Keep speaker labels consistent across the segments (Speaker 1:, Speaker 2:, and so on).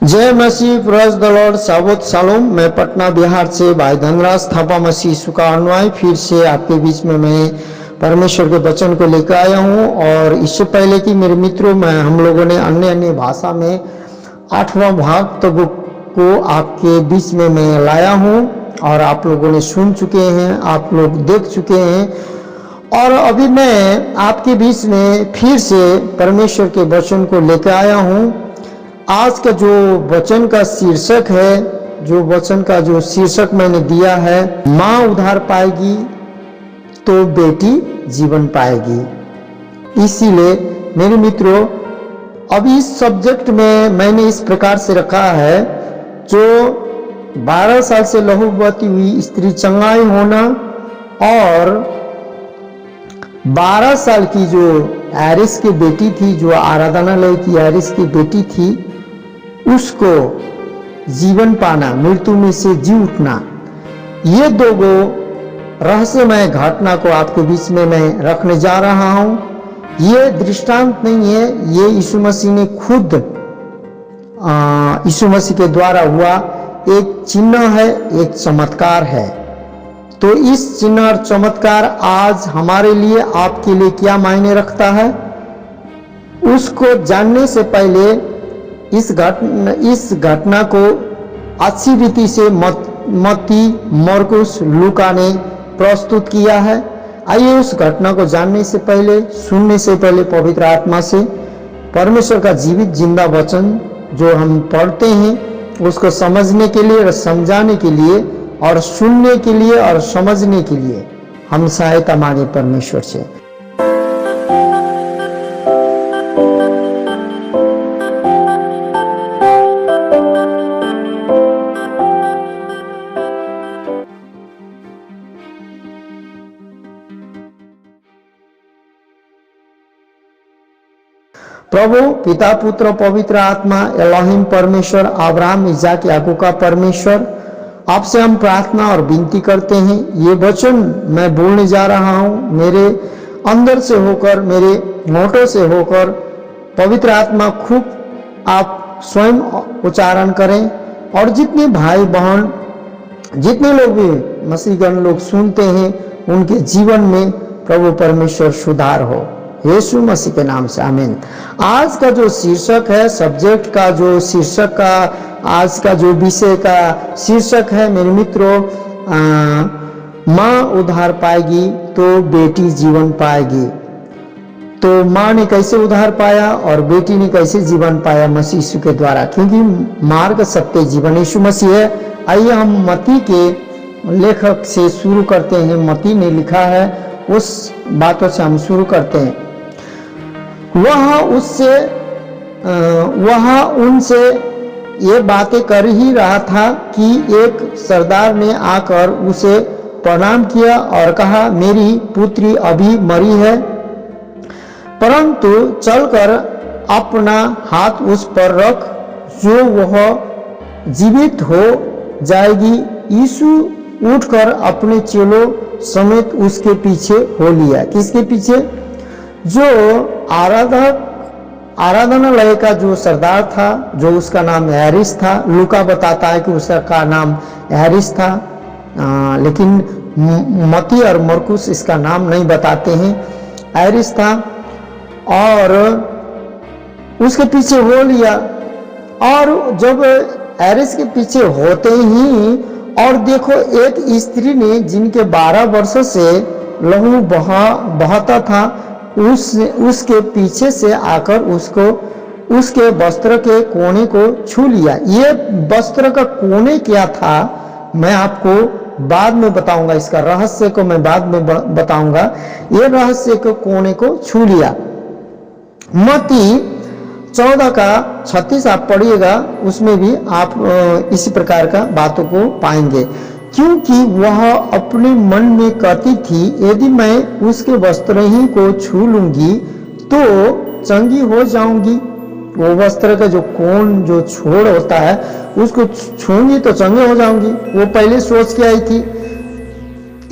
Speaker 1: जय मसीह, praise the Lord, साबुत shalom. मैं पटना बिहार से भाई धनराज थापा मसीह यीशु का अनुयायी फिर से आपके बीच में मैं परमेश्वर के वचन को लेकर आया हूँ। और इससे पहले कि मेरे मित्रों में हम लोगों ने अन्य अन्य भाषा में 8वां भाग तक को आपके बीच में मैं लाया हूँ और आप लोगों ने सुन चुके हैं, आप लोग देख चुके हैं। और अभी मैं आपके बीच में फिर से परमेश्वर के वचन को लेकर आया हूँ। आज का जो वचन का शीर्षक है, जो वचन का जो शीर्षक मैंने दिया है, माँ उद्धार पाएगी तो बेटी जीवन पाएगी। इसीलिए मेरे मित्रों, अभी इस सब्जेक्ट में मैंने इस प्रकार से रखा है, जो 12 साल से लहूवती हुई स्त्री चंगाई होना और 12 साल की जो एरिस की बेटी थी, जो आराधनालय की एरिस की बेटी थी, उसको जीवन पाना, मृत्यु में से जी उठना। ये दो रहस्यमय घटना को आपके बीच में मैं रखने जा रहा हूं। ये दृष्टांत नहीं है, ये यीशु मसीह ने खुद यीशु मसीह के द्वारा हुआ एक चिन्ह है, एक चमत्कार है। तो इस चिन्ह और चमत्कार आज हमारे लिए, आपके लिए क्या मायने रखता है, उसको जानने से पहले इस घटना को अच्छी रीति से मत्ती, मरकुस, लूका ने प्रस्तुत किया है। आइए उस घटना को जानने से पहले, सुनने से पहले पवित्र आत्मा से परमेश्वर का जीवित जिंदा वचन जो हम पढ़ते हैं, उसको समझने के लिए और समझाने के लिए और सुनने के लिए और समझने के लिए हम सहायता मांगे परमेश्वर से। प्रभु पिता, पुत्र, पवित्र आत्मा, एलोहिम परमेश्वर, अब्राहम, इजाक, याकूब का परमेश्वर, आपसे हम प्रार्थना और विनती करते हैं। ये वचन मैं बोलने जा रहा हूँ, मेरे अंदर से होकर, मेरे होठों से होकर पवित्र आत्मा खूब आप स्वयं उच्चारण करें। और जितने भाई बहन, जितने लोग भी मसीहगण लोग सुनते हैं, उनके जीवन में प्रभु परमेश्वर सुधार हो, यीशु मसीह के नाम से, आमीन। आज का जो शीर्षक है, सब्जेक्ट का जो शीर्षक का, आज का जो विषय का शीर्षक है मेरे मित्रों, माँ उद्धार पाएगी तो बेटी जीवन पाएगी। तो माँ ने कैसे उद्धार पाया और बेटी ने कैसे जीवन पाया मसीह यीशु के द्वारा, क्योंकि मार्ग, सत्य, जीवन यीशु मसीह है। आइए हम मत्ती के लेखक से शुरू करते हैं। मत्ती ने लिखा है, उस बातों से हम शुरू करते हैं। वह उनसे ये बातें कर ही रहा था कि एक सरदार ने आकर उसे प्रणाम किया और कहा, मेरी पुत्री अभी मरी है, परंतु चलकर अपना हाथ उस पर रख, जो वह जीवित हो जाएगी। यीशु उठकर अपने चेलों समेत उसके पीछे हो लिया। किसके पीछे? जो आराधनालय का जो सरदार था, जो उसका नाम हैरिस था। लूका बताता है कि उसका नाम हैरिस था, लेकिन मत्ती और मरकुस इसका नाम नहीं बताते हैं। हैरिस था और उसके पीछे हो लिया। और जब हैरिस के पीछे होते ही, और देखो, एक स्त्री ने जिनके 12 वर्षों से लहू बहाता था, उसके पीछे से आकर उसके वस्त्र के कोने को छू लिया। ये वस्त्र का कोने क्या था मैं आपको बाद में बताऊंगा, इसका रहस्य को मैं बाद में बताऊंगा। ये रहस्य के कोने को छू लिया। मत्ती 14 का 36 आप पढ़िएगा, उसमें भी आप इसी प्रकार का बातों को पाएंगे। क्योंकि वह अपने मन में कहती थी, यदि मैं उसके वस्त्र ही को छू लूंगी तो चंगी हो जाऊंगी। वो वस्त्र का जो कोन, जो छोड़ होता है, उसको छूंगी तो चंगी हो जाऊंगी, वो पहले सोच के आई थी।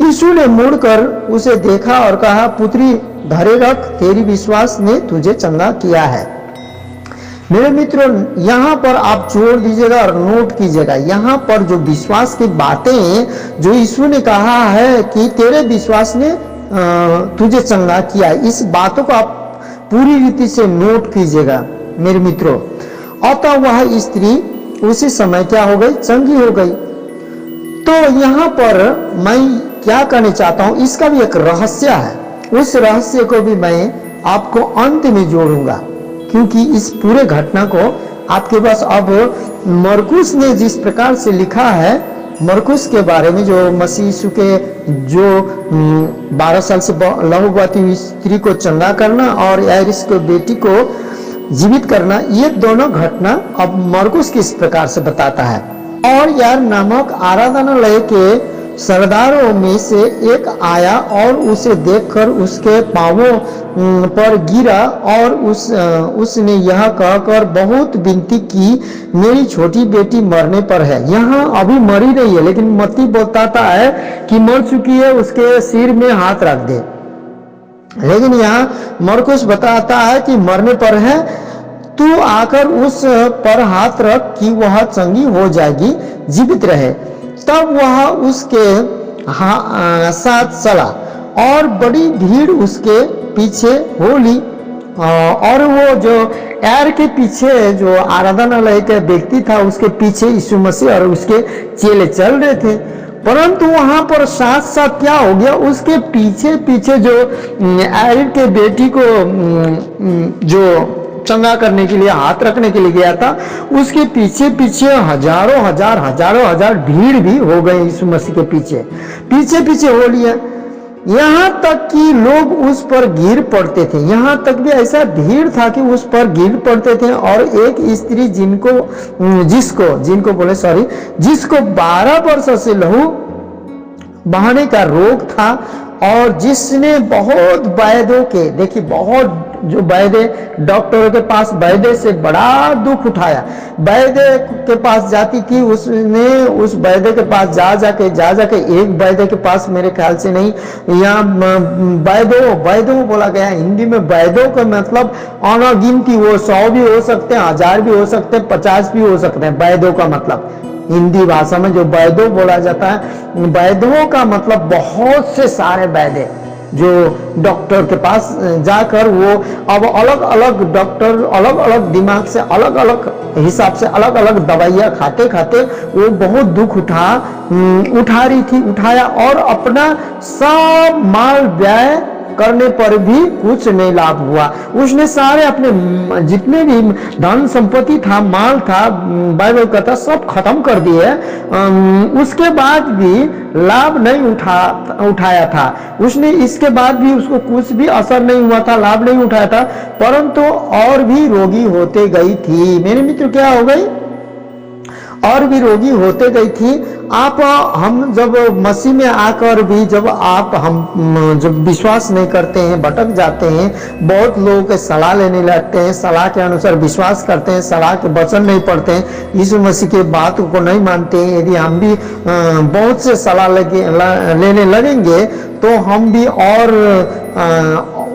Speaker 1: यीशु ने मुड़कर उसे देखा और कहा, पुत्री धैर्य रख, तेरी विश्वास ने तुझे चंगा किया है। मेरे मित्रों, यहाँ पर आप जोड़ दीजिएगा और नोट कीजिएगा, यहाँ पर जो विश्वास की बातें जो यीशु ने कहा है कि तेरे विश्वास ने तुझे चंगा किया, इस बातों को आप पूरी रीति से नोट कीजिएगा मेरे मित्रों। अतः वह स्त्री उसी समय क्या हो गई, चंगी हो गई। तो यहाँ पर मैं क्या कहना चाहता हूँ, इसका भी एक रहस्य है, उस रहस्य को भी मैं आपको अंत में जोड़ूंगा, क्योंकि इस पूरे घटना को आपके पास अब मरकुस ने जिस प्रकार से लिखा है, मरकुस के बारे में जो मसीह यीशु के जो 12 साल से लहूवती स्त्री को चंगा करना और याइरस को बेटी को जीवित करना, ये दोनों घटना अब मरकुस किस प्रकार से बताता है। और यार नामक आराधनालय के सरदारों में से एक आया और उसे देखकर उसके पांवों पर गिरा और उसने यह कहकर बहुत विनती की, मेरी छोटी बेटी मरने पर है। यहाँ अभी मरी नहीं है, लेकिन मत्ती बताता है कि मर चुकी है, उसके सिर में हाथ रख दे। लेकिन यहाँ मरकुस बताता है कि मरने पर है, तू आकर उस पर हाथ रख कि वह चंगी हो जाएगी, जीवित रहे। तब वह उसके साथ चला और बड़ी भीड़ उसके पीछे हो ली। और वो जो यार के पीछे जो आराधनालय का व्यक्ति था, उसके पीछे यीशु मसीह और उसके चेले चल रहे थे। परंतु वहां पर साथ साथ क्या हो गया, उसके पीछे पीछे जो यार के बेटी को जो चंगा करने के लिए हाथ रखने के लिए गया था, उसके पीछे पीछे हजारों हजार भीड़ भी हो गए यीशु मसीह के पीछे हो लिया। यहाँ तक कि लोग उस पर गिर पड़ते थे, यहाँ तक भी ऐसा भीड़ था कि उस पर गिर पड़ते थे। और एक स्त्री जिसको 12 वर्ष से लहू बहाने का रोग था और जिसने बहुत वैद्यों के, देखिए बहुत जो वैद्य डॉक्टरों के पास वैद्य से बड़ा दुख उठाया, वैद्य के पास जाती थी, उसने उस वैद्य के पास जा जाके एक वैद्य के पास, मेरे ख्याल से नहीं, यहाँ वैद्यों बोला गया हिंदी में। वैद्यों का मतलब अनगिनती, वो 100 भी हो सकते हैं, 1000 भी हो सकते हैं, 50 भी हो सकते हैं। वैद्यों का मतलब हिंदी भाषा में जो वैद्यों बोला जाता है, वैद्यों का मतलब बहुत से सारे वैद्य जो डॉक्टर के पास जाकर वो अब अलग अलग डॉक्टर अलग अलग दिमाग से अलग अलग हिसाब से अलग अलग दवाइयाँ खाते खाते वो बहुत दुख उठाया और अपना सब माल व्यय करने पर भी कुछ नहीं लाभ हुआ। उसने सारे अपने जितने भी धन संपत्ति था, माल था, बाइबल का था, सब खत्म कर दिए। उसके बाद भी लाभ नहीं उठाया था उसने, इसके बाद भी उसको कुछ भी असर नहीं हुआ था, लाभ नहीं उठाया था, परंतु और भी रोगी होते गई थी। मेरे मित्र क्या हो गई, और भी रोगी होते गई थी। हम जब मसीह में आकर भी हम जब विश्वास नहीं करते हैं, भटक जाते हैं, बहुत लोगों के सलाह लेने लगते हैं, सलाह के अनुसार विश्वास करते हैं, सलाह के वचन नहीं पढ़ते हैं, यीशु मसीह के बात को नहीं मानते हैं, यदि हम भी बहुत से सलाह लेने लगेंगे तो हम भी और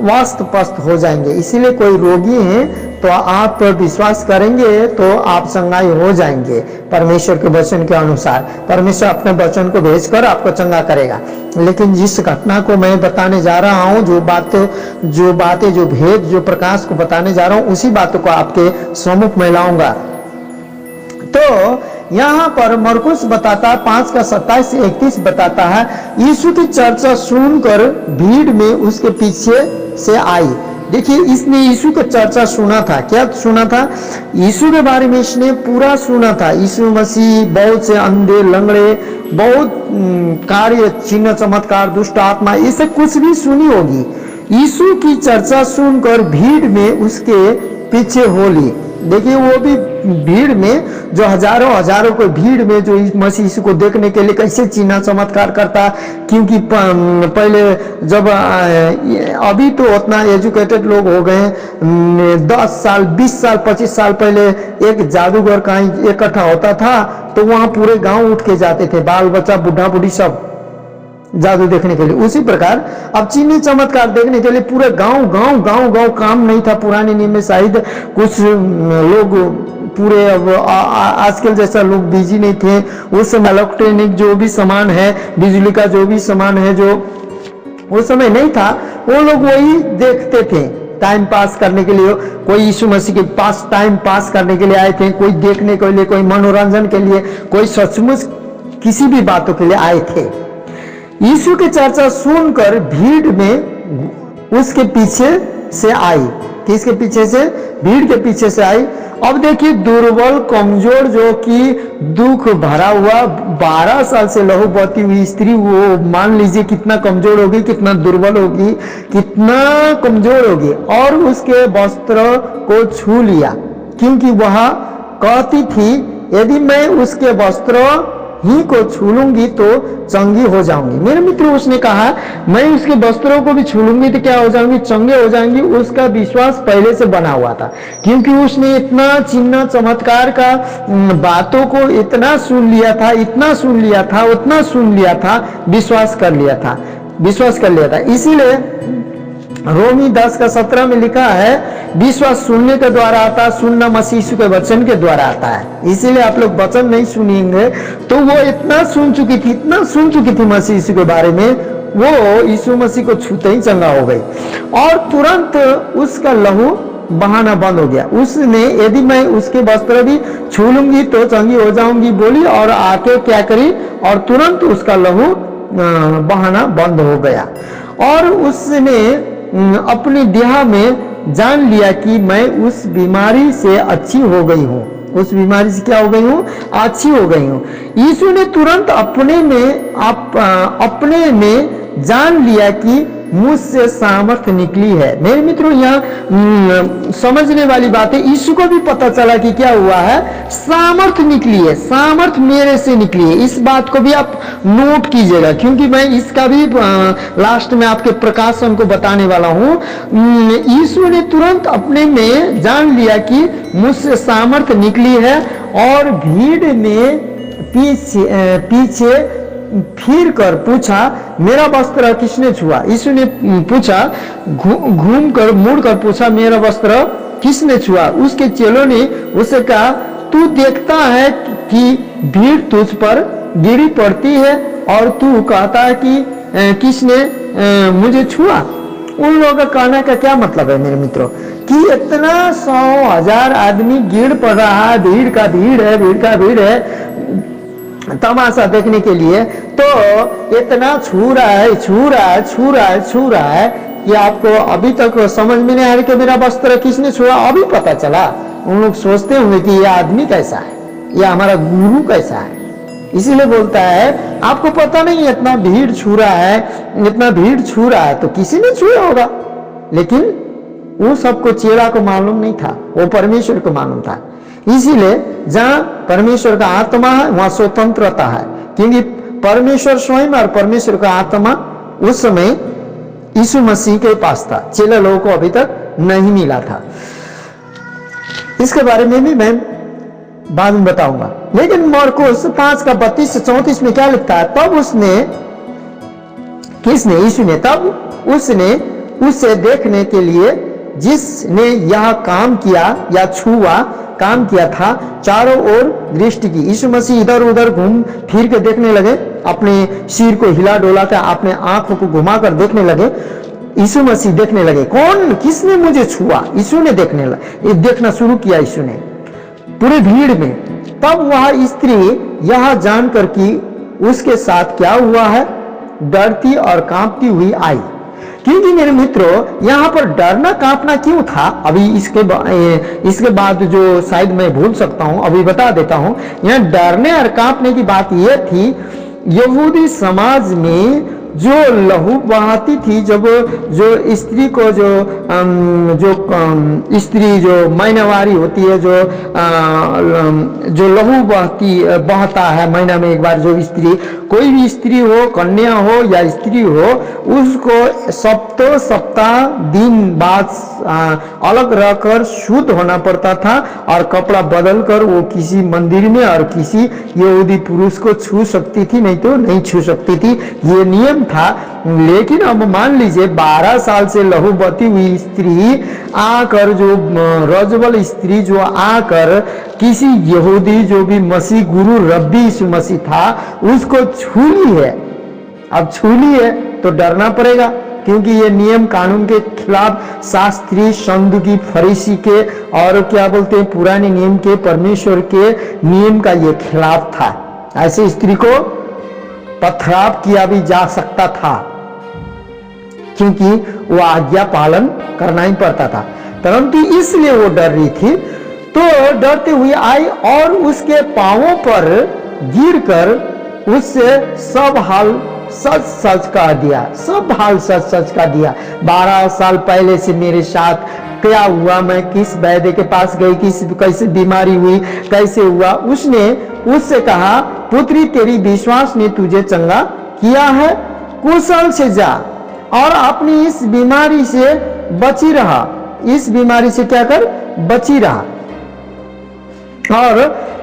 Speaker 1: वास्त पस्त हो जाएंगे। इसीलिए कोई रोगी है तो आप विश्वास करेंगे तो आप चंगाई हो जाएंगे परमेश्वर के वचन के अनुसार। परमेश्वर अपने वचन को भेजकर आपको चंगा करेगा। लेकिन जिस घटना को मैं बताने जा रहा हूँ, जो भेद, जो प्रकाश को बताने जा रहा हूँ, उसी बातों को आपके सम्मुख में लाऊंगा। तो यहाँ पर मरकुस बताता है 5 का 27 से 31 बताता है, यीशु की चर्चा सुनकर भीड़ में उसके पीछे से आई। देखिए, इसने यीशु का चर्चा सुना था। क्या सुना था? यीशु के बारे में इसने पूरा सुना था। यीशु मसीह बहुत से अंधे, लंगड़े, बहुत कार्य, चिन्ह, चमत्कार, दुष्ट आत्मा, इसे कुछ भी सुनी होगी। यीशु की चर्चा सुनकर भीड़ में उसके पीछे हो ली। देखिए, वो भी भीड़ में, जो हजारों को भीड़ में जो मसीह यीशु को देखने के लिए कैसे चिन्ह चमत्कार करता, क्योंकि पहले जब अभी तो उतना एजुकेटेड लोग हो गए, 10 साल 20 साल 25 साल पहले एक जादूगर कहीं इकट्ठा होता था तो वहां पूरे गांव उठ के जाते थे, बाल बच्चा, बुढ़ा बुढ़ी सब जादू देखने के लिए। उसी प्रकार अब चीनी चमत्कार देखने के लिए पूरे गांव काम नहीं था। पुराने नियम में शायद कुछ लोग पूरे अब आजकल जैसा लोग बिजी नहीं थे। उस समय इलेक्ट्रॉनिक जो भी सामान है, बिजली का जो भी सामान है, जो उस समय नहीं था, वो लोग वही देखते थे टाइम पास करने के लिए। कोई यीशु मसीह के पास टाइम पास करने के लिए आए थे, कोई देखने के लिए, कोई मनोरंजन के लिए, कोई सचमुच किसी भी बातों के लिए आए थे। यीशु की चर्चा सुनकर भीड़ में उसके पीछे से आई। किसके पीछे से? भीड़ के पीछे से आई। अब देखिए, दुर्बल कमजोर जो कि दुख भरा हुआ 12 साल से लहू बहती हुई स्त्री, वो मान लीजिए कितना कमजोर होगी, कितना दुर्बल होगी, कितना कमजोर होगी, और उसके वस्त्र को छू लिया, क्योंकि वह कहती थी यदि मैं उसके वस्त्र ही को छू लूंगी तो चंगी हो जाऊंगी। मेरे मित्र, उसने कहा मैं उसके वस्त्रों को भी छू लूंगी तो क्या हो जाऊंगी? चंगे हो जाएंगी। उसका विश्वास पहले से बना हुआ था, क्योंकि उसने इतना चिन्ह चमत्कार का बातों को इतना सुन लिया था, इतना सुन लिया था, उतना सुन लिया था, विश्वास कर लिया था। इसीलिए रोमी 10:17 में लिखा है, विश्वास सुनने के द्वारा आता है, सुनना मसीह यीशु के वचन के द्वारा आता है। इसीलिए आप लोग वचन नहीं सुनेंगे तो वो इतना सुन चुकी थी मसीह यीशु के बारे में, वो यीशु मसीह को छूते ही चंगा हो गई और तुरंत उसका लहू बहाना बंद हो गया। उसने यदि मैं उसके वस्त्र भी छू लूंगी तो चंगी हो जाऊंगी बोली, और आके क्या करी, और तुरंत उसका लहू बहाना बंद हो गया। और उसने अपनी देह में जान लिया कि मैं उस बीमारी से अच्छी हो गई हूँ। उस बीमारी से क्या हो गई हूँ? अच्छी हो गई हूँ। यीशु ने तुरंत अपने में जान लिया कि मुझसे सामर्थ निकली है। मेरे मित्रों, यहाँ समझने वाली बात है, यीशु को भी पता चला कि क्या हुआ है, सामर्थ निकली है, सामर्थ मेरे से निकली है। इस बात को भी आप नोट कीजिएगा, क्योंकि मैं इसका भी लास्ट में आपके प्रकाशन को बताने वाला हूँ। यीशु ने तुरंत अपने में जान लिया कि मुझसे सामर्थ निकली है, और भीड़ में पीछे फिर कर पूछा, मेरा वस्त्र किसने छुआ? यीशु ने पूछा, घूम कर मुड़ कर पूछा, मेरा वस्त्र किसने छुआ? उसके चेलों ने उससे कहा, तू देखता है कि भीड़ तुझ पर गिरी पड़ती है और तू कहता है कि किसने मुझे छुआ? उन लोगों का कहने का क्या मतलब है मेरे मित्रों, कि इतना 100,000 आदमी गिर पड़ रहा है, भीड़ का भीड़ है तमाशा देखने के लिए, तो इतना छू रहा है कि आपको अभी तक समझ में नहीं आ रही कि मेरा वस्त्र किसने छुआ। अभी पता चला। उन लोग सोचते होंगे कि यह आदमी कैसा है, यह हमारा गुरु कैसा है। इसीलिए बोलता है, आपको पता नहीं इतना भीड़ छू रहा है तो किसी ने छुआ होगा। लेकिन वो सबको चेला को मालूम नहीं था, वो परमेश्वर को मालूम था। इसीलिए जहां परमेश्वर का आत्मा है वहां स्वतंत्रता है, क्योंकि परमेश्वर स्वयं और परमेश्वर का आत्मा उस समय यीशु मसीह के पास था, चेला लोगों को अभी तक नहीं मिला था। इसके बारे में भी मैं बाद में बताऊंगा। लेकिन मरकुस 5:32 से 34 में क्या लिखता है, तब उसने उसे देखने के लिए जिसने यह काम किया या छुआ काम किया था, चारों ओर दृष्टि की। यीशु मसीह इधर उधर घूम फिर के देखने लगे, अपने सिर को हिला डोला कर, अपने आंखों को घुमाकर देखने लगे। यीशु मसीह देखने लगे, कौन, किसने मुझे छुआ? यीशु ने देखना शुरू किया, यीशु ने पूरे भीड़ में। तब वह स्त्री यह जानकर कि उसके साथ क्या हुआ है, डरती और कांपती हुई आई। क्योंकि मेरे मित्रों, यहाँ पर डरना कांपना क्यों था, अभी इसके बाद जो शायद मैं भूल सकता हूँ, अभी बता देता हूँ। यहाँ डरने और कांपने की बात यह थी, यहूदी समाज में जो लहू बहाती थी, जब जो स्त्री को जो स्त्री जो महीनावारी होती है, जो लहू बहता है महीना में एक बार, जो स्त्री, कोई भी स्त्री हो, कन्या हो या स्त्री हो, उसको सप्ताह दिन बाद अलग रहकर शुद्ध होना पड़ता था और कपड़ा बदलकर वो किसी मंदिर में और किसी यहूदी पुरुष को छू सकती थी, नहीं तो नहीं छू सकती थी, ये नियम था। लेकिन अब मान लीजिए 12 साल से लहू बहती हुई स्त्री आकर, जो रजबल स्त्री जो आकर किसी यहूदी जो भी मसीह गुरु रब्बी यीशु मसीह था उसको छू ली है, अब छू ली है तो डरना पड़ेगा, क्योंकि ये नियम कानून के खिलाफ, शास्त्री, सदूकी, फरीसी के और क्या बोलते हैं पुराने नियम के, परमेश्वर के नियम का ये खिलाफ था। ऐसे स्त्री को पथराव किया भी जा सकता था, क्योंकि वो आज्ञा पालन करना ही पड़ता था, परंतु इसलिए वो डर रही थी। तो डरते हुए आई और उसके पांवों पर गिरकर उससे सब हाल सच कह दिया, सब हाल सच कह दिया। 12 साल पहले से मेरे साथ क्या हुआ, मैं किस वैद्य के पास गई, कैसे बीमारी हुई, कैसे हुआ, उसने उससे कहा, पुत्री तेरी विश्वास ने तुझे चंगा किया है, कुशल से जा और अपनी इस बीमारी से बची रहा, इस बीमारी से क्या कर, बची रहा। और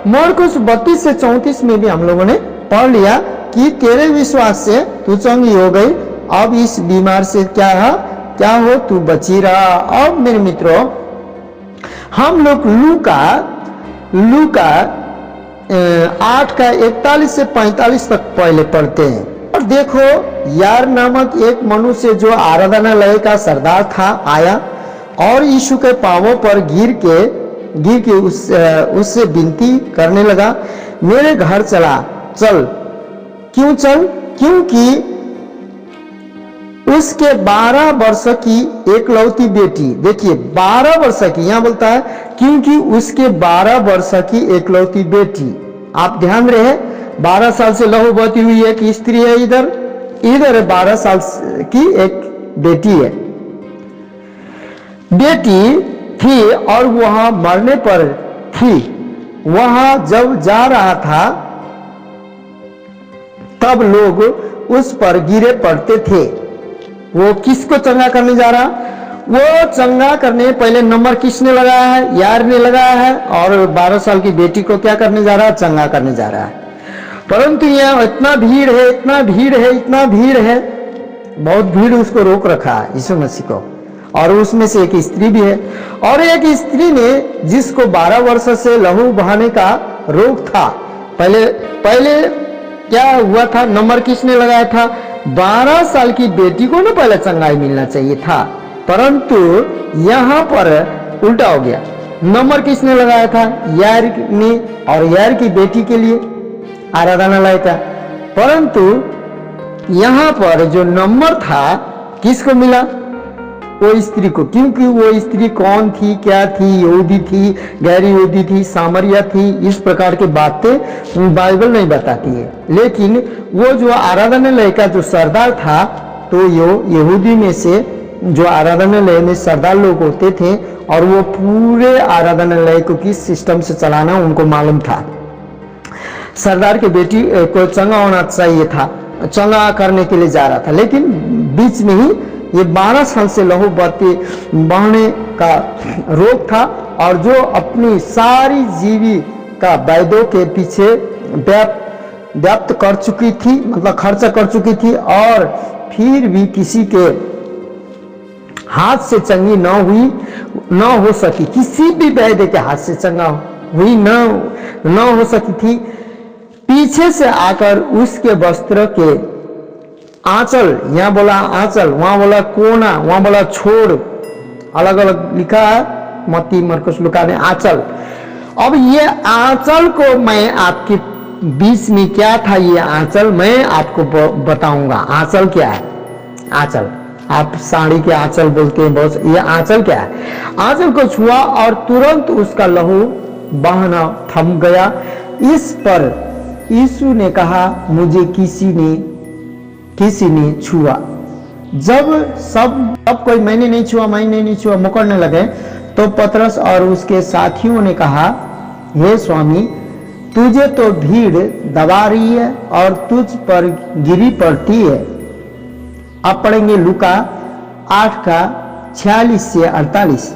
Speaker 1: मरकुस 32 से 34 में भी हम लोगों ने पढ़ लिया कि तेरे विश्वास से तू चंगी हो गई, अब इस बीमार से क्या हो, तू बची रहा। अब मेरे मित्रों, हम लोग लूका 8 का 41 से 45 तक पहले पढ़ते हैं। और देखो, यार नामक एक मनुष्य जो आराधनालय का सरदार था आया और यीशु के पांवों पर गिर के उससे विनती करने लगा, मेरे घर चल। क्यों चल? क्योंकि उसके 12 वर्ष की एकलौती बेटी, देखिए 12 वर्ष की, यहां बोलता है क्योंकि उसके 12 वर्ष की एकलौती बेटी। आप ध्यान रहे, 12 साल से लहू बहती हुई एक स्त्री है, इधर 12 साल की एक बेटी है, बेटी थी और वहां मरने पर थी। वहां जब जा रहा था तब लोग उस पर गिरे पड़ते थे। वो किसको चंगा करने जा रहा? वो चंगा करने, पहले नंबर किसने लगाया है? यार ने लगाया है, और 12 साल की बेटी को क्या करने जा रहा है? चंगा करने जा रहा है। परंतु यहाँ इतना भीड़ है, बहुत भीड़ उसको रोक रखा है यीशु मसीह को, और उसमें से एक स्त्री भी है। और एक स्त्री ने, जिसको 12 वर्ष से लहू बहाने का रोग था, पहले क्या हुआ था? नंबर किसने लगाया था? 12 साल की बेटी को ना पहले चंगाई मिलना चाहिए था, परंतु यहां पर उल्टा हो गया। नंबर किसने लगाया था? यार ने, और यार की बेटी के लिए आराधनालय का, परंतु यहां पर जो नंबर था किसको मिला? वो स्त्री को। क्योंकि वो स्त्री कौन थी, क्या थी, यहूदी थी, गैर यहूदी थी, सामरिया थी, इस प्रकार की बातें बाइबल नहीं बताती है। लेकिन वो जो आराधनालय का जो सरदार था, तो यहूदी में से जो आराधनालय में सरदार लोग होते थे, और वो पूरे आराधनालय को किस सिस्टम से चलाना उनको मालूम था। सरदार की बेटी को चंगा होना चाहिए था, चंगा करने के लिए जा रहा था, लेकिन बीच में ही ये 12 साल से लहू बहने का रोग था, और जो अपनी सारी जीविका वैद्यों के पीछे व्याप्त कर चुकी थी, मतलब खर्च कर चुकी थी, और फिर भी किसी के हाथ से चंगी न हो सकी, किसी भी वैद्य के हाथ से चंगा हुई न हो सकी थी। पीछे से आकर उसके वस्त्र के आंचल, यहाँ बोला आंचल, वहां बोला कोना, वहां बोला छोड़, अलग अलग लिखा है, मत्ती, मरकुस, लूका ने आंचल। अब ये आंचल को मैं आपके बीच में, क्या था ये आंचल, मैं आपको बताऊंगा। आंचल क्या है? आंचल, आप साड़ी के आंचल बोलते हैं बहुत, ये आंचल क्या है? आंचल को छुआ और तुरंत उसका लहू बहना थम गया। इस पर यीशु ने कहा, मुझे किसी ने किसी ने छुआ। जब सब कोई मैंने नहीं छुआ मुकरने लगे, तो पतरस और उसके साथियों ने कहा, हे स्वामी, तुझे तो भीड़ दबा रही है और तुझ पर गिरी पड़ती है। अब पढ़ेंगे लूका 8 का 46 से 48।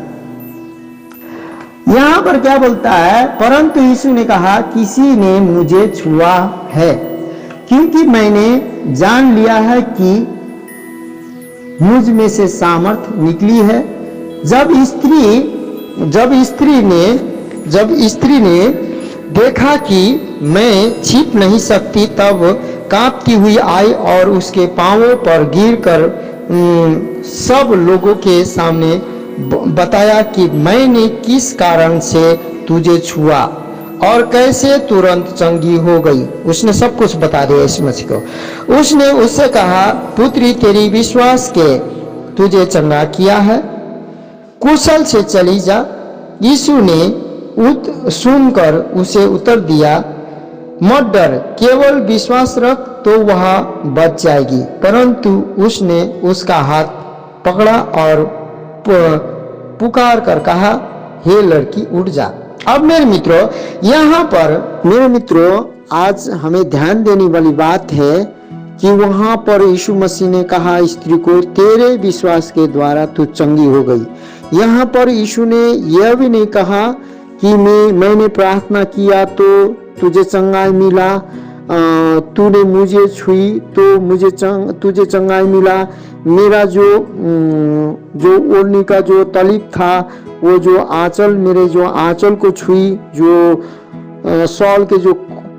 Speaker 1: यहां पर क्या बोलता है, परंतु यीशु ने कहा, किसी ने मुझे छुआ है, क्योंकि मैंने जान लिया है कि मुझ में से सामर्थ निकली है। जब स्त्री ने देखा कि मैं छिप नहीं सकती, तब कांपती हुई आई और उसके पांवों पर गिरकर सब लोगों के सामने बताया कि मैंने किस कारण से तुझे छुआ और कैसे तुरंत चंगी हो गई। उसने सब कुछ बता दिया इस मसीह को। उसने उससे कहा, पुत्री, तेरी विश्वास के तुझे चंगा किया है, कुशल से चली जा। यीशु ने सुनकर उसे उत्तर दिया, मत डर, केवल विश्वास रख तो वह बच जाएगी। परंतु उसने उसका हाथ पकड़ा और पुकार कर कहा, हे लड़की, उठ जा। अब मेरे मित्रों, यहाँ पर आज हमें ध्यान देने वाली बात है कि वहां पर यीशु मसीह ने कहा स्त्री को, तेरे विश्वास के द्वारा तू चंगी हो गई। यहाँ पर यीशु ने यह भी नहीं कहा कि मैंने प्रार्थना किया तो तुझे चंगाई मिला, तूने मुझे छुई तो तुझे चंगाई मिला, मेरा जो ओढ़नी का जो तलीब था, वो जो आंचल, मेरे जो आंचल को छुई, जो शॉल के जो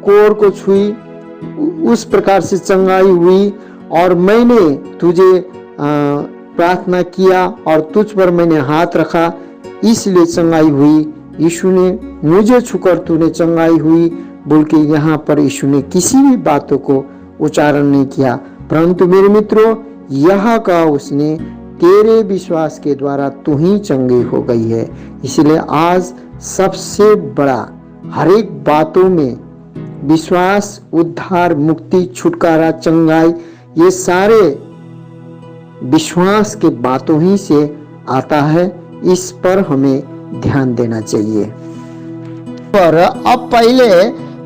Speaker 1: कोर को छुई, उस प्रकार से चंगाई हुई। और मैंने तुझे प्रार्थना किया और तुझ पर मैंने हाथ रखा, इसलिए चंगाई हुई। यीशु ने मुझे छूकर तूने चंगाई हुई बोल के यहाँ पर यीशु ने किसी भी बातों को उच्चारण नहीं किया, परंतु मेरे मित्रों, यह कहा उसने, तेरे विश्वास के द्वारा तू ही चंगी हो गई है। इसलिए आज सबसे बड़ा हर एक बातों में विश्वास, उद्धार, मुक्ति, छुटकारा, चंगाई, ये सारे विश्वास के बातों ही से आता है। इस पर हमें ध्यान देना चाहिए। पर अब पहले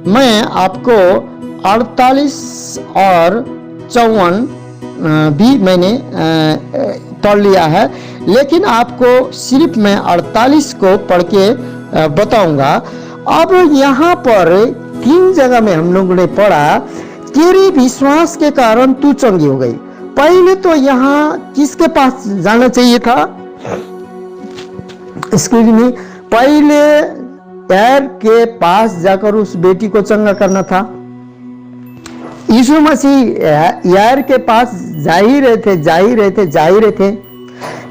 Speaker 1: मैं आपको 48 और 54 भी मैंने पढ़ लिया है, लेकिन आपको सिर्फ मैं 48 को पढ़ के बताऊंगा। अब यहाँ पर 3 जगह में हम लोगों ने पढ़ा, तेरे विश्वास के कारण तू चंगी हो गई। पहले तो यहाँ किसके पास जाना चाहिए था? एक्सक्यूज मी, पहले यार के पास जाकर उस बेटी को चंगा करना था। यीशु मसीह यार के पास जा ही रहे थे।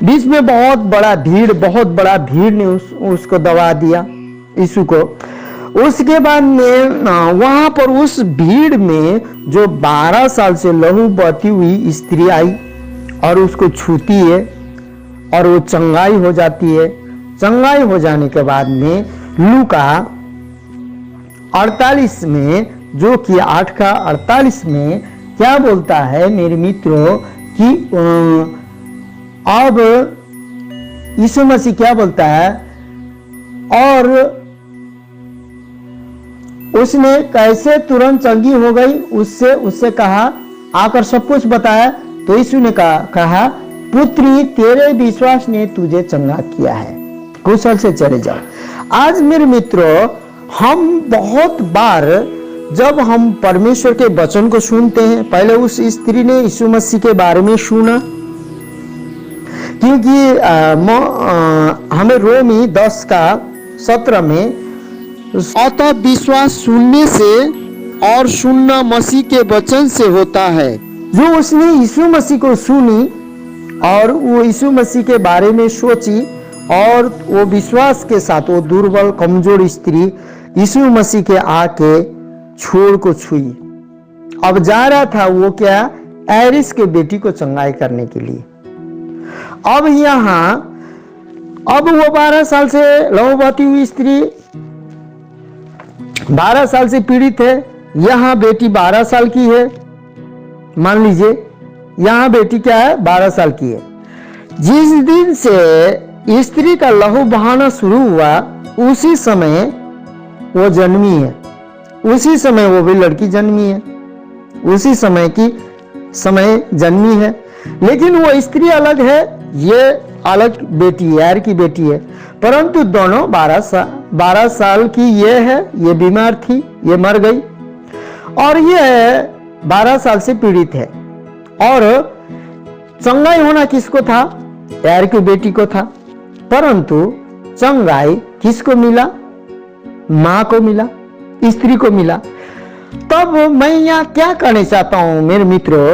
Speaker 1: बीच में बहुत बड़ा भीड़ ने उसको दबा दिया यीशु को। उसके बाद में वहां पर उस भीड़ में जो 12 साल से लहू बहती हुई स्त्री आई और उसको छूती है और वो चंगाई हो जाती है। चंगाई हो जाने के बाद में लूका 48 में, जो कि 8 का 48 में क्या बोलता है मेरे मित्रों कि अब यीशु मसीह क्या बोलता है, और उसने कैसे तुरंत चंगी हो गई उससे कहा, आकर सब कुछ बताया। तो यीशु ने कहा, पुत्री, तेरे विश्वास ने तुझे चंगा किया है, कुशल से चले जाओ। आज मेरे मित्रों, हम बहुत बार जब हम परमेश्वर के वचन को सुनते हैं, पहले उस स्त्री ने यीशु मसीह के बारे में सुना, क्योंकि हमें रोमी 10 का 17 में, अतः विश्वास सुनने से और सुनना मसीह के वचन से होता है। जो उसने यीशु मसीह को सुनी और वो यीशु मसीह के बारे में सोची और वो विश्वास के साथ, वो दुर्बल कमजोर स्त्री यीशु मसीह के आके छोड़ को छुई। अब जा रहा था वो क्या, एरिस के बेटी को चंगाई करने के लिए। अब वो 12 साल से लहू बहती हुई स्त्री 12 साल से पीड़ित है। यहाँ बेटी 12 साल की है, मान लीजिए यहाँ बेटी क्या है, 12 साल की है। जिस दिन से स्त्री का लहू बहाना शुरू हुआ उसी समय वो जन्मी है, उसी समय वो भी लड़की जन्मी है, उसी समय जन्मी है। लेकिन वो स्त्री अलग है, ये अलग बेटी यार की बेटी है, परंतु दोनों 12 साल की ये है, ये बीमार थी, ये मर गई, और ये 12 साल से पीड़ित है। और चंगाई होना किसको था, यार की बेटी को था, परंतु चंगाई किसको मिला, मां को मिला, स्त्री को मिला। तब मैं यहाँ क्या कहना चाहता हूं मेरे मित्रों,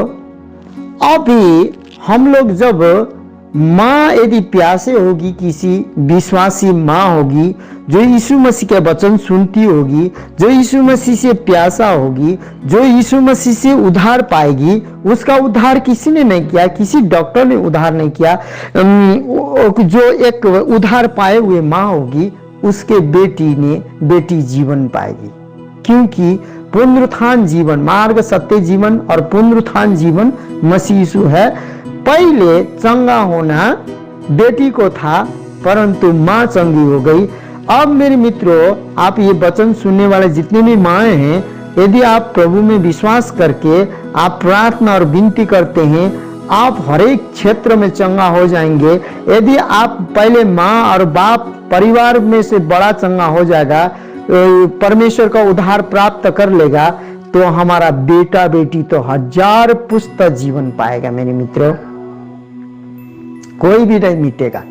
Speaker 1: अभी हम लोग जब माँ यदि प्यासे होगी, किसी विश्वासी माँ होगी जो यीशु मसीह के वचन सुनती होगी, जो यीशु मसीह से प्यासा होगी, जो यीशु मसीह से उद्धार पाएगी, उसका उद्धार किसी ने नहीं किया, किसी डॉक्टर ने उद्धार नहीं किया, जो एक उद्धार पाए हुए माँ होगी उसके बेटी जीवन पाएगी। क्योंकि पुनरुत्थान जीवन, मार्ग सत्य जीवन और पुनरुत्थान जीवन मसीह यीशु है। पहले चंगा होना बेटी को था, परंतु मां चंगी हो गई। अब मेरे मित्रों, आप ये वचन सुनने वाले जितने भी माएँ हैं, यदि आप प्रभु में विश्वास करके आप प्रार्थना और विनती करते हैं, आप हर एक क्षेत्र में चंगा हो जाएंगे। यदि आप पहले माँ और बाप परिवार में से बड़ा चंगा हो जाएगा, परमेश्वर का उद्धार प्राप्त कर लेगा, तो हमारा बेटा बेटी तो 1000 पुस्त जीवन पाएगा मेरे मित्रों, कोई भी नहीं मिटेगा।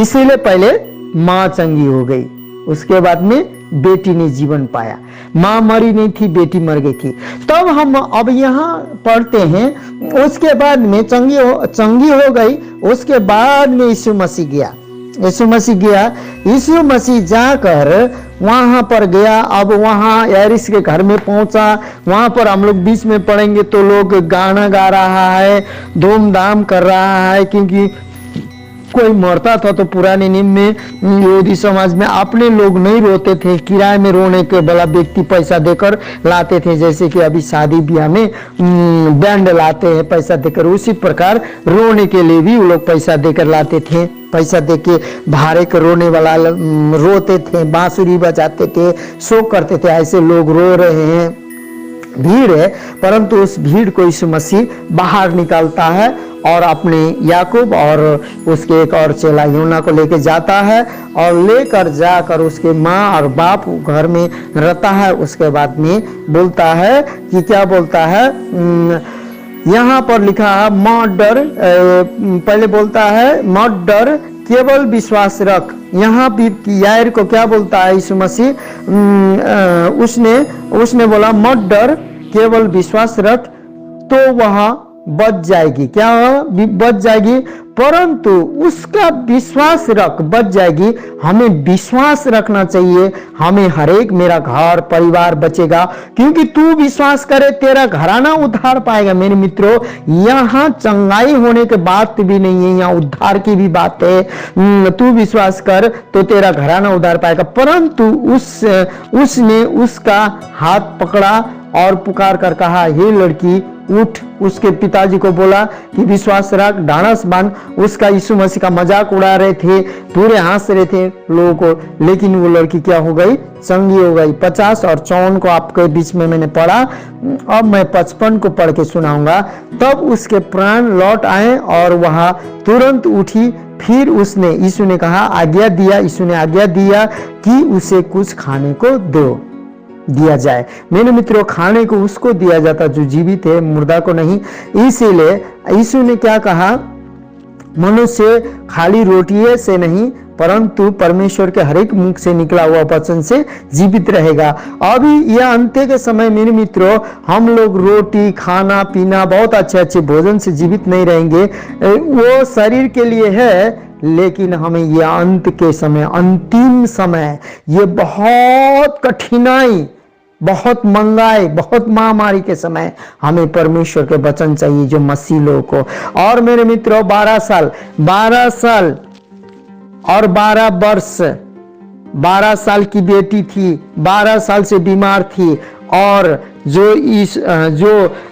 Speaker 1: इसीलिए पहले मां चंगी हो गई, उसके बाद में बेटी ने जीवन पाया। मां मरी नहीं थी, बेटी मर गई थी। तब हम अब यहाँ पढ़ते हैं, उसके बाद में चंगी हो गई, उसके बाद में यीशु मसीह गया, यीशु मसीह जाकर वहां पर गया। अब वहां यारिस के घर में पहुंचा, वहां पर हम लोग बीच में पढ़ेंगे तो लोग गाना गा रहा है, धूमधाम कर रहा है, क्योंकि कोई मरता था तो पुराने नियम में यहूदी समाज में अपने लोग नहीं रोते थे, किराए में रोने के वाला व्यक्ति पैसा देकर लाते थे। जैसे कि अभी शादी ब्याह में बैंड लाते हैं पैसा देकर, उसी प्रकार रोने के लिए भी वो लोग पैसा देकर लाते थे। पैसा देके भाड़े के रोने वाला रोते थे, बांसुरी बजाते थे, शो करते थे, ऐसे लोग रो रहे हैं, भीड़ है। परंतु उस भीड़ को यीशु मसीह बाहर निकालता है और अपने याकूब और उसके एक और चेला यूना को लेके जाता है, और लेकर जाकर उसके माँ और बाप घर में रहता है। उसके बाद में बोलता है कि क्या बोलता है, यहाँ पर लिखा है मत डर, पहले बोलता है मत डर, केवल विश्वास रख। यहाँ भी यायर को क्या बोलता है यीशु मसीह, उसने बोला मत डर, केवल विश्वास रख, तो वह बच जाएगी। क्या बच जाएगी, परंतु उसका विश्वास रख, बच जाएगी। हमें विश्वास रखना चाहिए, हमें हरेक मेरा घर परिवार बचेगा, क्योंकि तू विश्वास करे तेरा घराना उद्धार पाएगा। मेरे मित्रों, यहाँ चंगाई होने के बात भी नहीं है, यहाँ उद्धार की भी बात है। तू विश्वास कर तो तेरा घराना उद्धार पाएगा। परंतु उसने उसका हाथ पकड़ा और पुकार कर कहा, हे लड़की उठ। उसके पिताजी को बोला कि विश्वास रख, ढांढस बांध। उसका यीशु मसीह का मजाक उड़ा रहे थे, पूरे हंस रहे थे लोगों को, लेकिन वो लड़की क्या हो गई, चंगी हो गई। 50 और 54 को आपके बीच में मैंने पढ़ा, अब मैं 55 को पढ़ के सुनाऊंगा। तब उसके प्राण लौट आए और वह तुरंत उठी। फिर यीशु ने आज्ञा दिया कि उसे कुछ खाने को दिया जाए। मेरे मित्रों, खाने को उसको दिया जाता जो जीवित है, मुर्दा को नहीं। इसीलिए यीशु ने क्या कहा, मनुष्य खाली रोटी से नहीं परंतु परमेश्वर के हर एक मुख से निकला हुआ वचन से जीवित रहेगा। अभी यह अंत्य के समय मेरे मित्रों, हम लोग रोटी खाना पीना बहुत अच्छे भोजन से जीवित नहीं रहेंगे, वो शरीर के लिए है, लेकिन हमें ये अंत के समय, अंतिम समय, ये बहुत कठिनाई, बहुत महंगाई, बहुत महामारी के समय हमें परमेश्वर के वचन चाहिए जो मसीह लोगों को। और मेरे मित्रों, 12 साल और 12 वर्ष, 12 साल की बेटी थी, 12 साल से बीमार थी, और जो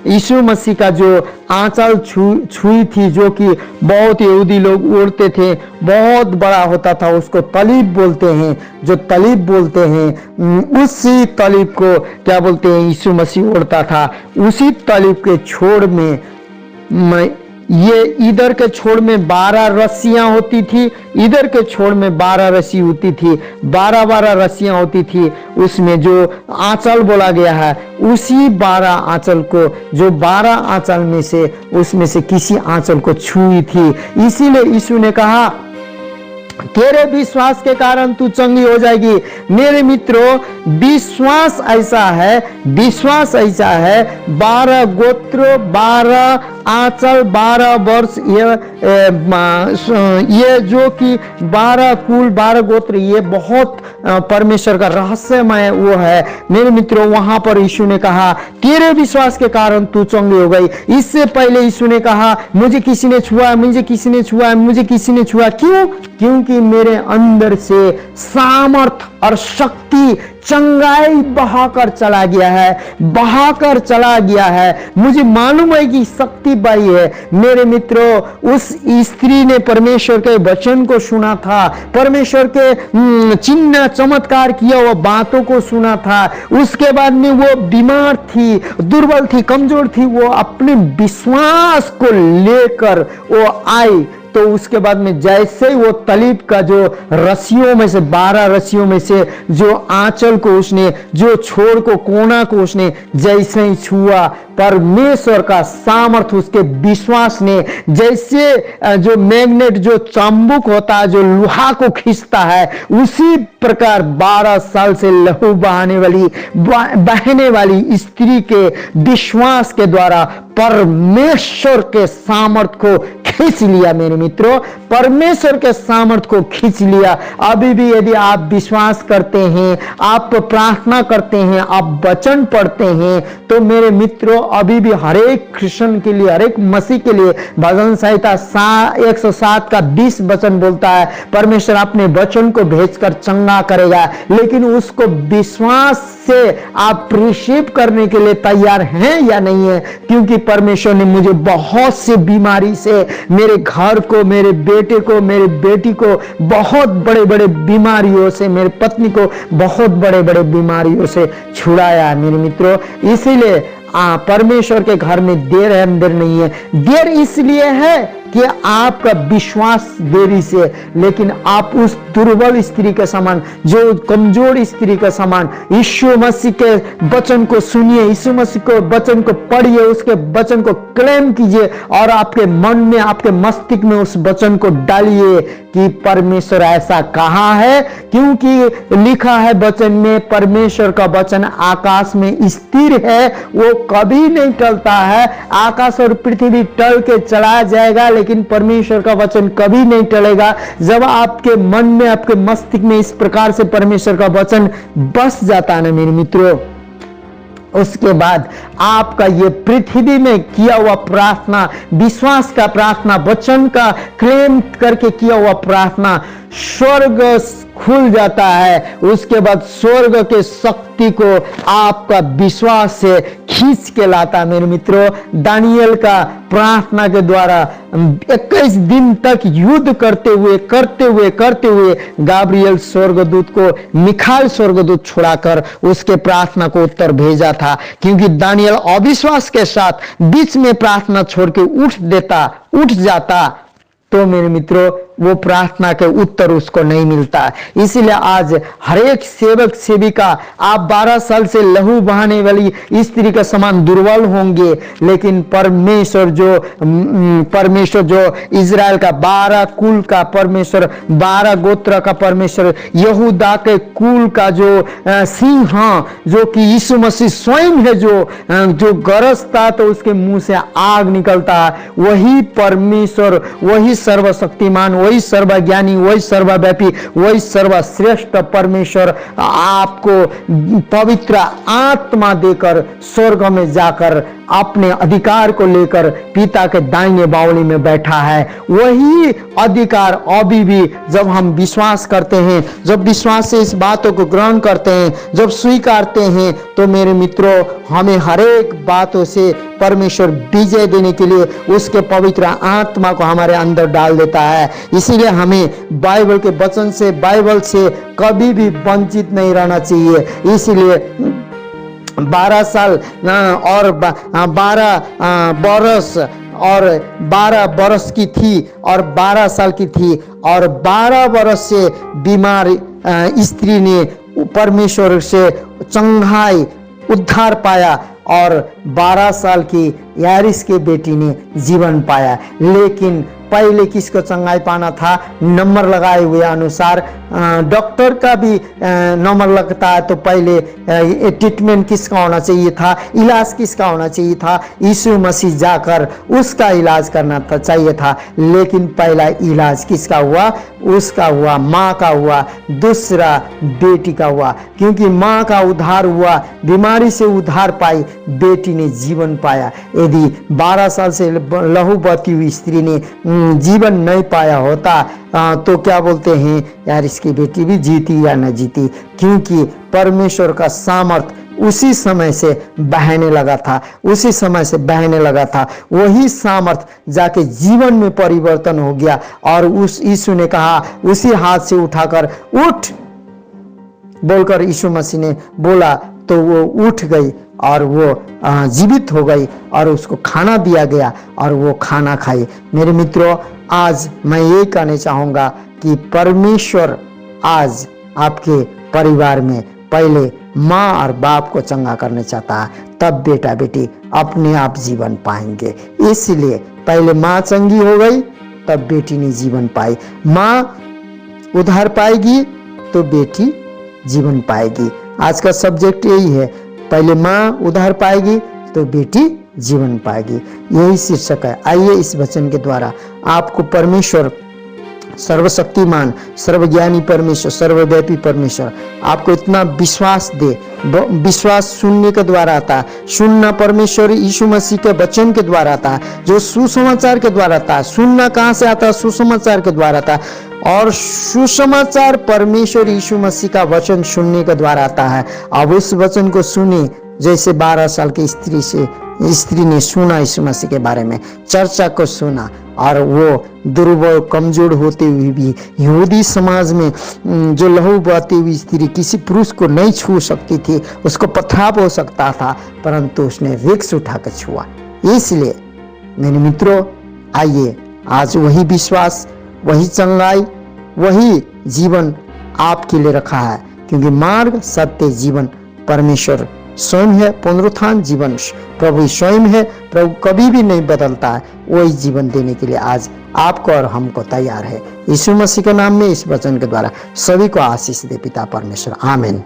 Speaker 1: यीशु मसीह का जो आंचल छुई थी, जो कि बहुत यहूदी लोग ओढ़ते थे, बहुत बड़ा होता था, उसको तलीब बोलते हैं। जो तलीब बोलते हैं, उसी तलीब को क्या बोलते हैं, यीशु मसीह ओढ़ता था। उसी तलीब के छोर में ये इधर के छोर में 12 रस्सियां होती थी, इधर के छोर में 12 रस्सी होती थी, 12 रस्सियां होती थी। उसमें जो आंचल बोला गया है, उसी 12 आंचल को, जो 12 आंचल में से उसमें से किसी आंचल को छुई थी। इसीलिए यीशु ने कहा, तेरे विश्वास के कारण तू चंगी हो जाएगी। मेरे मित्रों, विश्वास ऐसा है, विश्वास ऐसा है, 12 गोत्र, 12 आंचल, 12 वर्ष, ये जो कि 12 कुल, 12 गोत्र, ये बहुत परमेश्वर का रहस्यमय वो है। मेरे मित्रों, वहां पर यीशु ने कहा, तेरे विश्वास के कारण तू चंगी हो गई। इससे पहले यीशु ने कहा, मुझे किसी ने छुआ, मुझे किसी ने छुआ, मुझे किसी ने छुआ। क्यों? क्योंकि मेरे अंदर से सामर्थ और शक्ति, चंगाई बहाकर चला गया है, बहाकर चला गया है। मुझे मालूम है कि शक्ति बाई है। मेरे मित्रों, उस स्त्री ने परमेश्वर के वचन को सुना था, परमेश्वर के चिन्ह चमत्कार किया हुआ बातों को सुना था। उसके बाद में वो बीमार थी, दुर्बल थी, कमजोर थी। वो अपने विश्वास को लेकर वो आई। तो उसके बाद में जैसे ही वो तलीब का जो रस्सियों में से, 12 रस्सियों में से जो आंचल को उसने, जो छोर को, कोना को उसने जैसे ही छुआ, परमेश्वर का सामर्थ उसके विश्वास ने, जैसे जो मैग्नेट, जो चुंबक होता है, जो लोहा को खींचता है, उसी प्रकार 12 साल से लहू बहने वाली स्त्री के विश्वास के द्वारा परमेश्वर के सामर्थ को खींच लिया। मेरे मित्रों, परमेश्वर के सामर्थ को खींच लिया। अभी भी यदि आप विश्वास करते हैं, आप प्रार्थना करते हैं, आप वचन पढ़ते हैं, तो मेरे मित्रों, अभी भी हरेक क्रिश्चियन के लिए, हरेक मसीह के लिए भजन संहिता 107 का 20 वचन बोलता है, परमेश्वर अपने वचन को भेजकर चंगा करेगा। लेकिन उसको विश्वास से आप रिसीव करने के लिए तैयार हैं या नहीं है? क्योंकि परमेश्वर ने मुझे बहुत सी बीमारी से, मेरे घर को, मेरे बेटे को, मेरी बेटी को बहुत बड़े बड़े बीमारियों से, मेरी पत्नी को बहुत बड़े बड़े बीमारियों से छुड़ाया। मेरे मित्रों, इसीलिए परमेश्वर के घर में देर है, अंदर नहीं है। देर इसलिए है कि आपका विश्वास देरी से, लेकिन आप उस दुर्बल स्त्री के समान, जो कमजोर स्त्री के समान, यीशु मसीह के वचन को सुनिए, यीशु मसीह के वचन को पढ़िए, उसके वचन को क्लेम कीजिए और आपके मन में, आपके मस्तिष्क में उस वचन को डालिए कि परमेश्वर ऐसा कहा है। क्योंकि लिखा है वचन में, परमेश्वर का वचन आकाश में स्थिर है, वो कभी नहीं टलता है। आकाश और पृथ्वी टल के चला जाएगा, लेकिन परमेश्वर का वचन कभी नहीं टलेगा। जब आपके मन में, आपके मस्तिष्क में इस प्रकार से परमेश्वर का वचन बस जाता है ना मेरे मित्रों, उसके बाद आपका ये पृथ्वी में किया हुआ प्रार्थना, विश्वास का प्रार्थना, वचन का क्लेम करके किया हुआ प्रार्थना, स्वर्ग खुल जाता है। उसके बाद स्वर्ग के शक्ति को आपका विश्वास से खींच के लाता है। मेरे मित्रों, दानियल का प्रार्थना के द्वारा 21 दिन तक युद्ध करते हुए गाब्रियल स्वर्गदूत को, मिखाइल स्वर्गदूत छुड़ाकर उसके प्रार्थना को उत्तर भेजा था। क्योंकि दानियल अविश्वास के साथ बीच में प्रार्थना छोड़ के उठ जाता, तो मेरे मित्रों, वो प्रार्थना के उत्तर उसको नहीं मिलता। इसीलिए आज हरेक सेवक सेविका, आप 12 साल से लहू बहाने वाली स्त्री के समान दुर्बल होंगे, लेकिन परमेश्वर जो इजराइल का 12 कुल का परमेश्वर, 12 गोत्र का परमेश्वर, यहूदा के कुल का जो सिंह, जो कि यीशु मसीह स्वयं है, जो गरजता तो उसके मुंह से आग निकलता है, वही परमेश्वर, वही सर्वशक्तिमान, वही सर्वज्ञानी, वही सर्वव्यापी, वही सर्वश्रेष्ठ परमेश्वर आपको पवित्र आत्मा देकर स्वर्ग में जाकर अपने अधिकार को लेकर पिता के दाहिने बावली में बैठा है। वही अधिकार अभी भी जब हम विश्वास करते हैं, जब विश्वास से इस बातों को ग्रहण करते हैं, जब स्वीकारते हैं, तो मेरे मित्रों हमें हर एक बातों से परमेश्वर विजय देने के लिए उसके पवित्र आत्मा को हमारे अंदर डाल देता है। इसीलिए हमें बाइबल के वचन से, बाइबल से कभी भी वंचित नहीं रहना चाहिए। इसीलिए 12 साल और 12 बरस और 12 बरस की थी और 12 साल की थी और 12 बरस से बीमार स्त्री ने परमेश्वर से चंगाई उद्धार पाया और 12 साल की यारिस के बेटी ने जीवन पाया। लेकिन पहले किसको चंगाई पाना था? नंबर लगाए हुए अनुसार डॉक्टर का भी नंबर लगता है, तो पहले ट्रीटमेंट किसका होना चाहिए था, इलाज किसका होना चाहिए था? यीशु मसीह जाकर उसका इलाज करना चाहिए था। लेकिन पहला इलाज किसका हुआ? उसका हुआ, माँ का हुआ, दूसरा बेटी का हुआ। क्योंकि माँ का उद्धार हुआ, बीमारी से उद्धार पाई, बेटी ने जीवन पाया। यदि 12 साल से लहू बहती हुई स्त्री ने जीवन नहीं पाया होता तो क्या बोलते हैं यार, इसकी बेटी भी जीती या न जीती। क्योंकि परमेश्वर का सामर्थ उसी समय से बहने लगा था, उसी समय से बहने लगा था। वही सामर्थ जाके जीवन में परिवर्तन हो गया और उस यीशु ने कहा, उसी हाथ से उठाकर उठ बोलकर यीशु मसीह ने बोला तो वो उठ गई और वो जीवित हो गई और उसको खाना दिया गया और वो खाना खाई। मेरे मित्रों, आज मैं ये कहना चाहूँगा कि परमेश्वर आज आपके परिवार में पहले माँ और बाप को चंगा करना चाहता है, तब बेटा बेटी अपने आप जीवन पाएंगे। इसलिए पहले माँ चंगी हो गई, तब बेटी ने जीवन पाई। माँ उद्धार पाएगी तो बेटी जीवन पाएगी। आज का सब्जेक्ट यही है, पहले माँ उद्धार पाएगी तो बेटी जीवन पाएगी। यही शीर्षक है। आइए इस वचन के द्वारा आपको परमेश्वर सर्वशक्तिमान, सर्वज्ञानी परमेश्वर, सर्वव्यापी परमेश्वर आपको इतना विश्वास दे। विश्वास सुनने के द्वारा आता है। सुनना परमेश्वर यीशु मसीह के वचन के द्वारा आता है, जो सुसमाचार के द्वारा आता है। सुनना कहाँ से आता है? सुसमाचार के द्वारा आता है। और सुसमाचार परमेश्वर यीशु मसीह का वचन सुनने के द्वारा आता है। अब उस वचन को सुने, जैसे 12 साल की स्त्री ने सुना यीशु मसीह के बारे में, चर्चा को सुना, और वो दुर्बल कमजोर होते हुए भी यहूदी समाज में जो लहू बहती हुई स्त्री किसी पुरुष को नहीं छू सकती थी, उसको पथराव हो सकता था, परंतु उसने वृक्ष उठाकर छुआ। इसलिए मेरे मित्रों, आइए आज वही विश्वास, वही चंगाई, वही जीवन आपके लिए रखा है। क्योंकि मार्ग, सत्य, जीवन परमेश्वर स्वयं है। पुनरुत्थान जीवन प्रभु स्वयं है। प्रभु कभी भी नहीं बदलता है। वही जीवन देने के लिए आज आपको और हमको तैयार है। यीशु मसीह के नाम में इस वचन के द्वारा सभी को आशीष दे पिता परमेश्वर। आमीन।